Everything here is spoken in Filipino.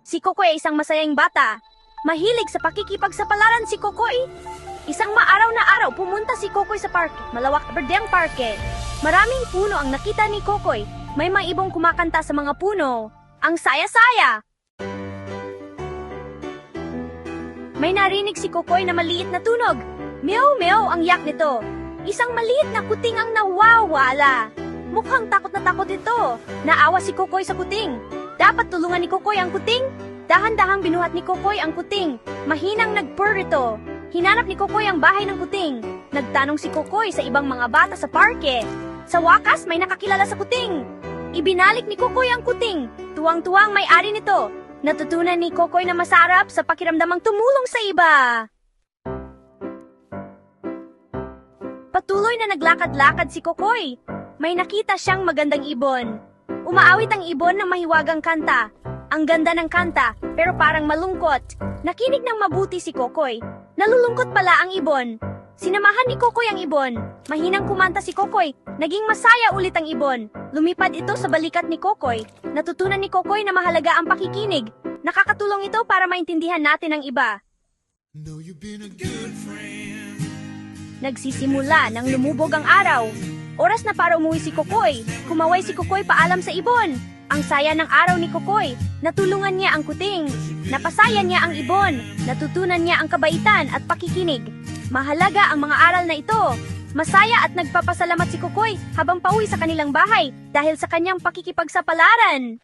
Si Kokoy ay isang masayang bata. Mahilig sa pakikipagsapalaran si Kokoy. Isang maaraw na araw pumunta si Kokoy sa parke, malawak na berdeng parke. Maraming puno ang nakita ni Kokoy. May mga ibong kumakanta sa mga puno. Ang saya-saya! May narinig si Kokoy na maliit na tunog. Meow meow ang yak nito. Isang maliit na kuting ang nawawala. Mukhang takot na takot ito. Naawa si Kokoy sa kuting. Dapat tulungan ni Kokoy ang kuting. Dahan-dahang binuhat ni Kokoy ang kuting. Mahinang nagpurr ito. Hinanap ni Kokoy ang bahay ng kuting. Nagtanong si Kokoy sa ibang mga bata sa parke. Sa wakas, may nakakilala sa kuting. Ibinalik ni Kokoy ang kuting. Tuwang-tuwang may-ari nito. Natutunan ni Kokoy na masarap sa pakiramdamang tumulong sa iba. Patuloy na naglakad-lakad si Kokoy. May nakita siyang magandang ibon. Umaawit ang ibon ng mahiwagang kanta. Ang ganda ng kanta, pero parang malungkot. Nakinig ng mabuti si Kokoy. Nalulungkot pala ang ibon. Sinamahan ni Kokoy ang ibon. Mahinang kumanta si Kokoy. Naging masaya ulit ang ibon. Lumipad ito sa balikat ni Kokoy. Natutunan ni Kokoy na mahalaga ang pakikinig. Nakakatulong ito para maintindihan natin ang iba. Know you've been a good friend. Nagsisimula nang lumubog ang araw. Oras na para umuwi si Kokoy. Kumaway si Kokoy paalam sa ibon. Ang saya ng araw ni Kokoy. Natulungan niya ang kuting. Napasaya niya ang ibon. Natutunan niya ang kabaitan at pakikinig. Mahalaga ang mga aral na ito. Masaya at nagpapasalamat si Kokoy habang pauwi sa kanilang bahay dahil sa kanyang pakikipagsapalaran.